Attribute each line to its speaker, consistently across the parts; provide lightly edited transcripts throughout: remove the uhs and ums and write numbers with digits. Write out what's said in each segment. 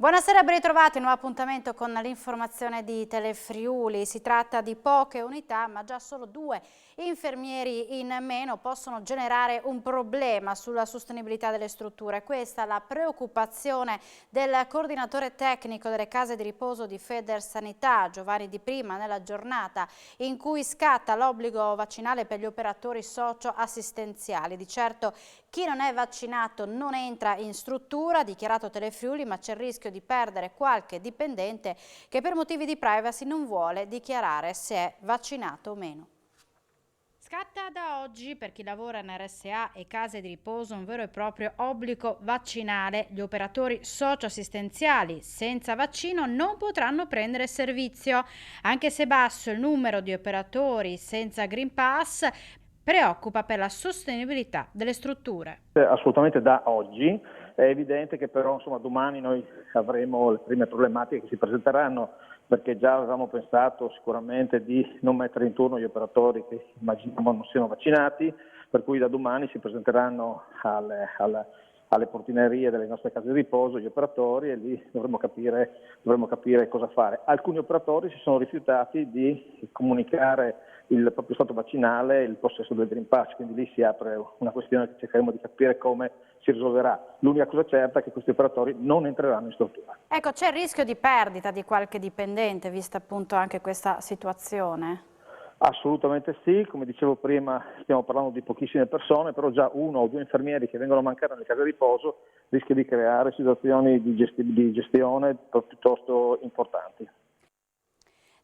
Speaker 1: Buonasera, ben ritrovati, nuovo appuntamento con l'informazione di Telefriuli. Si tratta di poche unità, ma già solo 2 infermieri in meno possono generare un problema sulla sostenibilità delle strutture. Questa è la preoccupazione del coordinatore tecnico delle case di riposo di Federsanità, Giovanni Di Prima, nella giornata in cui scatta l'obbligo vaccinale per gli operatori socio-assistenziali. Di certo chi non è vaccinato non entra in struttura, ha dichiarato Telefriuli, ma c'è il rischio di perdere qualche dipendente che per motivi di privacy non vuole dichiarare se è vaccinato o meno. Scatta da oggi per chi lavora in RSA e case di riposo un vero e proprio obbligo vaccinale. Gli operatori socio-assistenziali senza vaccino non potranno prendere servizio, anche se basso il numero di operatori senza Green Pass preoccupa per la sostenibilità delle strutture.
Speaker 2: Assolutamente da oggi, è evidente che però domani noi avremo le prime problematiche che si presenteranno, perché già avevamo pensato sicuramente di non mettere in turno gli operatori che immaginiamo non siano vaccinati, per cui da domani si presenteranno alle portinerie delle nostre case di riposo gli operatori e lì dovremo capire cosa fare. Alcuni operatori si sono rifiutati di comunicare il proprio stato vaccinale e il possesso del Green Pass, quindi lì si apre una questione che cercheremo di capire come si risolverà. L'unica cosa certa è che questi operatori non entreranno in struttura.
Speaker 1: Ecco, c'è il rischio di perdita di qualche dipendente, vista appunto anche questa situazione?
Speaker 2: Assolutamente sì, come dicevo prima stiamo parlando di pochissime persone, però già 1 o 2 infermieri che vengono a mancare nelle case di riposo rischia di creare situazioni di gestione piuttosto importanti.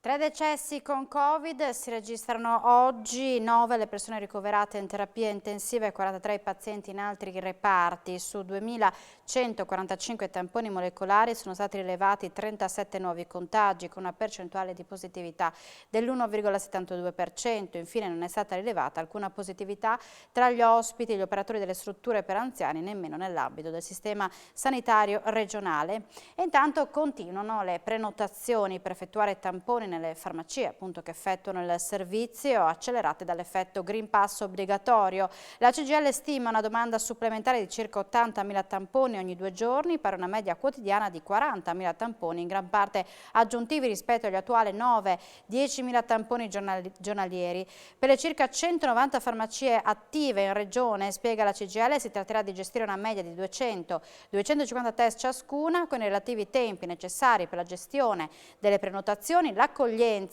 Speaker 1: 3 decessi con Covid, si registrano oggi 9 le persone ricoverate in terapia intensiva e 43 i pazienti in altri reparti. Su 2.145 tamponi molecolari sono stati rilevati 37 nuovi contagi con una percentuale di positività dell'1,72%. Infine non è stata rilevata alcuna positività tra gli ospiti e gli operatori delle strutture per anziani, nemmeno nell'ambito del sistema sanitario regionale. E intanto continuano le prenotazioni per effettuare tamponi nelle farmacie appunto che effettuano il servizio, accelerate dall'effetto Green Pass obbligatorio. La CGIL stima una domanda supplementare di circa 80.000 tamponi ogni 2 giorni per una media quotidiana di 40.000 tamponi, in gran parte aggiuntivi rispetto agli attuali 9-10.000 tamponi giornalieri. Per le circa 190 farmacie attive in regione, spiega la CGIL, si tratterà di gestire una media di 200-250 test ciascuna con i relativi tempi necessari per la gestione delle prenotazioni, l'accoglienza,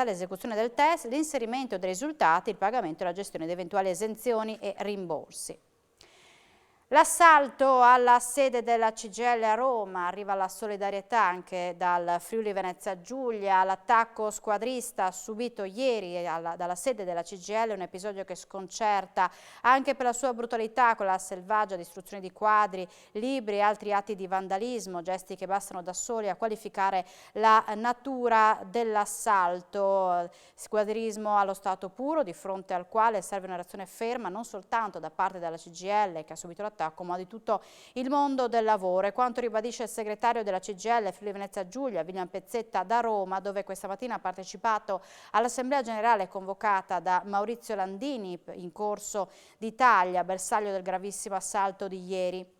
Speaker 1: l'esecuzione del test, l'inserimento dei risultati, il pagamento e la gestione di eventuali esenzioni e rimborsi. L'assalto alla sede della CGIL a Roma, arriva la solidarietà anche dal Friuli Venezia Giulia. L'attacco squadrista subito ieri dalla sede della CGIL è un episodio che sconcerta anche per la sua brutalità, con la selvaggia distruzione di quadri, libri e altri atti di vandalismo, gesti che bastano da soli a qualificare la natura dell'assalto. Squadrismo allo stato puro, di fronte al quale serve una reazione ferma non soltanto da parte della CGIL che ha subito l'attacco, ma di tutto il mondo del lavoro. E quanto ribadisce il segretario della CGIL Friuli Venezia Giulia, William Pezzetta, da Roma, dove questa mattina ha partecipato all'assemblea generale convocata da Maurizio Landini in Corso d'Italia, bersaglio del gravissimo assalto di ieri.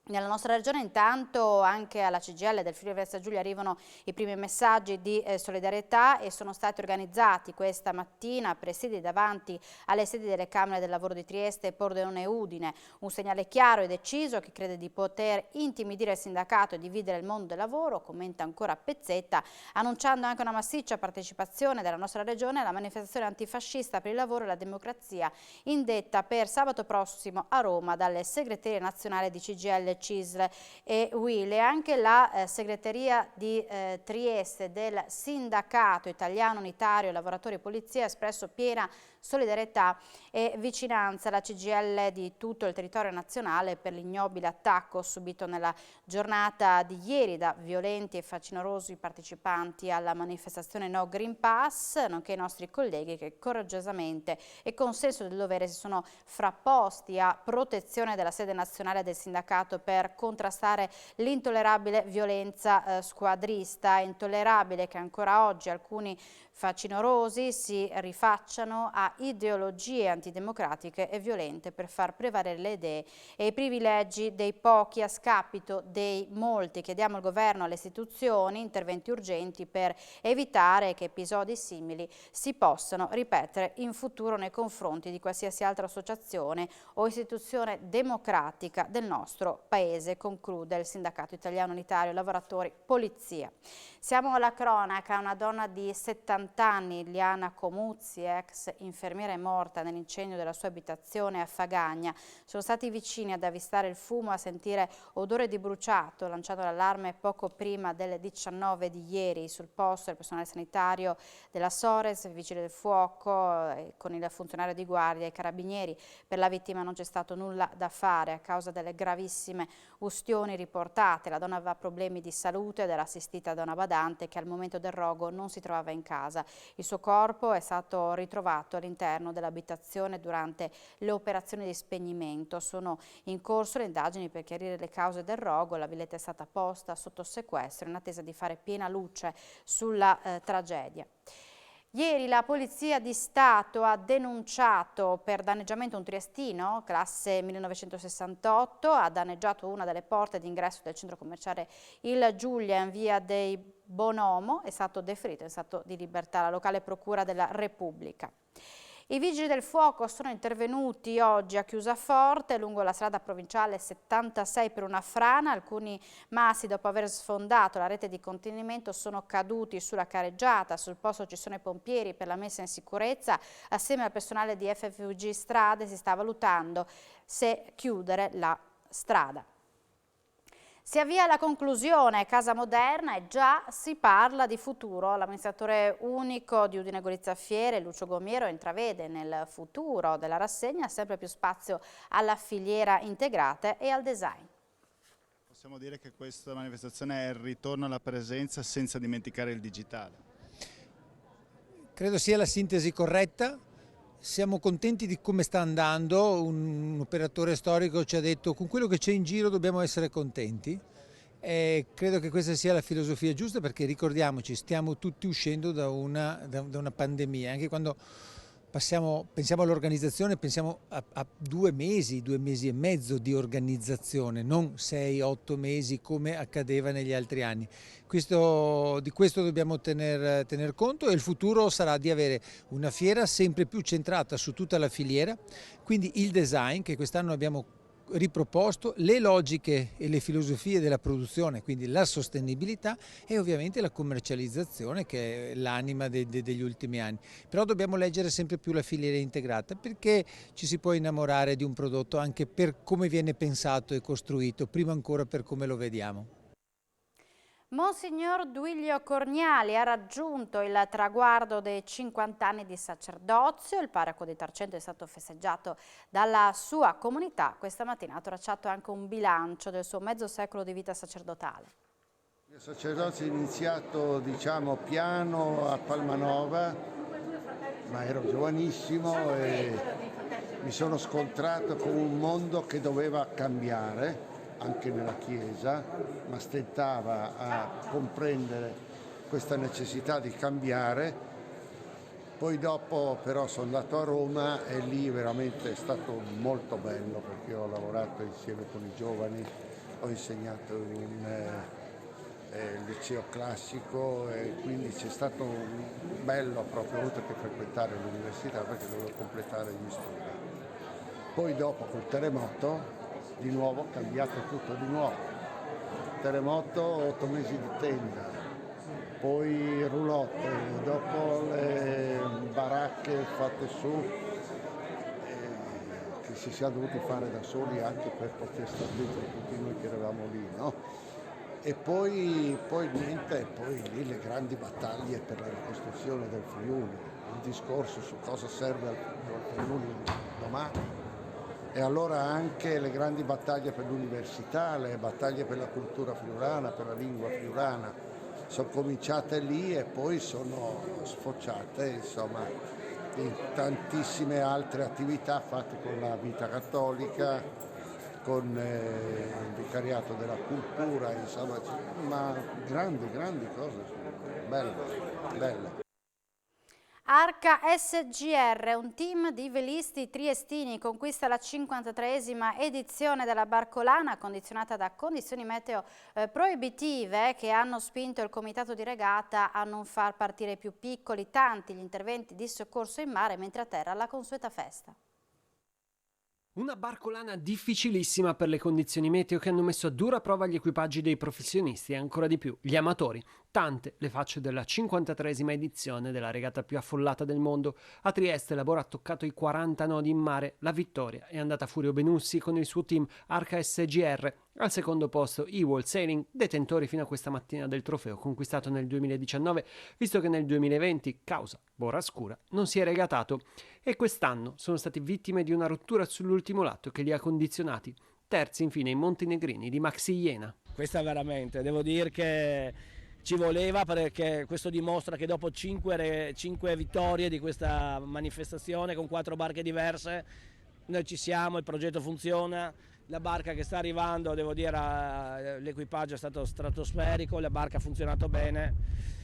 Speaker 1: Nella nostra regione intanto anche alla CGIL del Friuli Venezia Giulia arrivano i primi messaggi di solidarietà e sono stati organizzati questa mattina presidi davanti alle sedi delle Camere del Lavoro di Trieste, Pordenone e Udine. Un segnale chiaro e deciso che crede di poter intimidire il sindacato e dividere il mondo del lavoro, commenta ancora Pezzetta, annunciando anche una massiccia partecipazione della nostra regione alla manifestazione antifascista per il lavoro e la democrazia indetta per sabato prossimo a Roma dalle segreterie nazionali di CGIL, CISL e UIL. E anche la segreteria di Trieste del Sindacato Italiano Unitario Lavoratori e Polizia ha espresso piena solidarietà e vicinanza alla CGIL di tutto il territorio nazionale per l'ignobile attacco subito nella giornata di ieri da violenti e facinorosi partecipanti alla manifestazione No Green Pass, nonché i nostri colleghi che coraggiosamente e con senso del dovere si sono frapposti a protezione della sede nazionale del sindacato per contrastare l'intollerabile violenza squadrista. È intollerabile che ancora oggi alcuni facinorosi si rifacciano a ideologie antidemocratiche e violente per far prevalere le idee e i privilegi dei pochi a scapito dei molti. Chiediamo al governo e alle istituzioni interventi urgenti per evitare che episodi simili si possano ripetere in futuro nei confronti di qualsiasi altra associazione o istituzione democratica del nostro Paese, conclude il Sindacato Italiano Unitario Lavoratori Polizia. Siamo alla cronaca. Una donna di 70 anni, Liana Comuzzi, ex infermiera, è morta nell'incendio della sua abitazione a Fagagna. Sono stati vicini ad avvistare il fumo, a sentire odore di bruciato, lanciando l'allarme poco prima delle 19 di ieri. Sul posto il personale sanitario della Sores, i vigili del fuoco, con il funzionario di guardia e i carabinieri. Per la vittima non c'è stato nulla da fare a causa delle gravissime ustioni riportate. La donna aveva problemi di salute ed era assistita da una badante che al momento del rogo non si trovava in casa. Il suo corpo è stato ritrovato all'interno dell'abitazione durante le operazioni di spegnimento. Sono in corso le indagini per chiarire le cause del rogo. La villetta è stata posta sotto sequestro in attesa di fare piena luce sulla tragedia. Ieri la Polizia di Stato ha denunciato per danneggiamento un triestino, classe 1968, ha danneggiato una delle porte d'ingresso del centro commerciale Il Giulia in via dei Bonomo, è stato deferito in stato di libertà alla locale procura della Repubblica. I vigili del fuoco sono intervenuti oggi a Chiusaforte lungo la strada provinciale 76 per una frana. Alcuni massi, dopo aver sfondato la rete di contenimento, sono caduti sulla careggiata. Sul posto ci sono i pompieri per la messa in sicurezza. Assieme al personale di FFVG Strade si sta valutando se chiudere la strada. Si avvia alla conclusione Casa Moderna e già si parla di futuro. L'amministratore unico di Udine Gorizia Fiere, Lucio Gomiero, intravede nel futuro della rassegna sempre più spazio alla filiera integrata e al design.
Speaker 3: Possiamo dire che questa manifestazione è il ritorno alla presenza senza dimenticare il digitale.
Speaker 4: Credo sia la sintesi corretta. Siamo contenti di come sta andando. Un operatore storico ci ha detto: con quello che c'è in giro dobbiamo essere contenti, e credo che questa sia la filosofia giusta, perché ricordiamoci, stiamo tutti uscendo da una pandemia. Anche quando pensiamo all'organizzazione, pensiamo a 2 mesi e mezzo di organizzazione, non 6-8 mesi come accadeva negli altri anni. Di questo dobbiamo tener conto, e il futuro sarà di avere una fiera sempre più centrata su tutta la filiera, quindi il design che quest'anno abbiamo riproposto, le logiche e le filosofie della produzione, quindi la sostenibilità, e ovviamente la commercializzazione, che è l'anima degli ultimi anni. Però dobbiamo leggere sempre più la filiera integrata, perché ci si può innamorare di un prodotto anche per come viene pensato e costruito, prima ancora per come lo vediamo.
Speaker 1: Monsignor Duilio Corniali ha raggiunto il traguardo dei 50 anni di sacerdozio. Il parroco di Tarcento è stato festeggiato dalla sua comunità. Questa mattina ha tracciato anche un bilancio del suo mezzo secolo di vita sacerdotale.
Speaker 5: Il sacerdozio è iniziato, piano a Palmanova, ma ero giovanissimo e mi sono scontrato con un mondo che doveva cambiare anche nella Chiesa, ma stentava a comprendere questa necessità di cambiare. Poi dopo però sono andato a Roma e lì veramente è stato molto bello, perché ho lavorato insieme con i giovani, ho insegnato in un liceo classico, e quindi c'è stato bello, proprio, ho avuto che frequentare l'università perché dovevo completare gli studi. Poi dopo col terremoto di nuovo cambiato tutto di nuovo. Terremoto, 8 mesi di tenda, poi roulotte, dopo le baracche fatte su, che si sia dovuti fare da soli anche per poter stare dentro tutti noi che eravamo lì, no? E poi niente, poi lì le grandi battaglie per la ricostruzione del Friuli, il discorso su cosa serve al Friuli domani. E allora anche le grandi battaglie per l'università, le battaglie per la cultura friulana, per la lingua friulana, sono cominciate lì e poi sono sfociate, insomma, in tantissime altre attività fatte con la vita cattolica, con il vicariato della cultura, insomma, ma grandi cose, belle.
Speaker 1: Arca SGR, un team di velisti triestini, conquista la 53esima edizione della Barcolana, condizionata da condizioni meteo proibitive che hanno spinto il comitato di regata a non far partire i più piccoli. Tanti gli interventi di soccorso in mare, mentre a terra la consueta festa.
Speaker 6: Una barcolana difficilissima per le condizioni meteo che hanno messo a dura prova gli equipaggi dei professionisti e ancora di più gli amatori. Tante le facce della 53esima edizione della regata più affollata del mondo. A Trieste Labor ha toccato i 40 nodi in mare. La vittoria è andata a Furio Benussi con il suo team Arca SGR. Al secondo posto Ewol Sailing, detentori fino a questa mattina del trofeo conquistato nel 2019, visto che nel 2020, causa borrascura, non si è regatato. E quest'anno sono stati vittime di una rottura sull'ultimo lato che li ha condizionati. Terzi infine i Montenegrini di Maxi Iena.
Speaker 7: Questa veramente, devo dire che ci voleva, perché questo dimostra che dopo 5 vittorie di questa manifestazione con 4 barche diverse, noi ci siamo, il progetto funziona. La barca che sta arrivando, devo dire, l'equipaggio è stato stratosferico, la barca ha funzionato bene.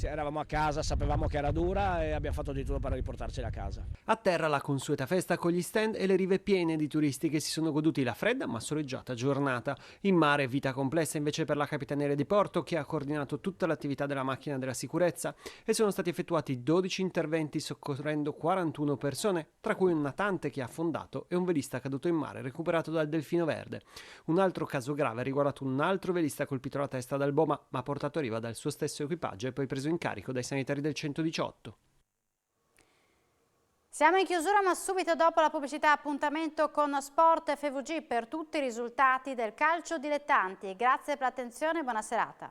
Speaker 7: Eravamo a casa, sapevamo che era dura e abbiamo fatto di tutto per riportarcela a casa.
Speaker 6: A terra la consueta festa con gli stand e le rive piene di turisti che si sono goduti la fredda ma soleggiata giornata. In mare vita complessa invece per la Capitaneria di Porto, che ha coordinato tutta l'attività della macchina della sicurezza, e sono stati effettuati 12 interventi soccorrendo 41 persone, tra cui un natante che ha affondato e un velista caduto in mare recuperato dal Delfino Verde. Un altro caso grave ha riguardato un altro velista colpito alla testa dal Boma ma portato a riva dal suo stesso equipaggio e poi preso in carico dai sanitari del 118.
Speaker 1: Siamo in chiusura, ma subito dopo la pubblicità appuntamento con Sport FVG per tutti i risultati del calcio dilettanti. Grazie per l'attenzione e buona serata.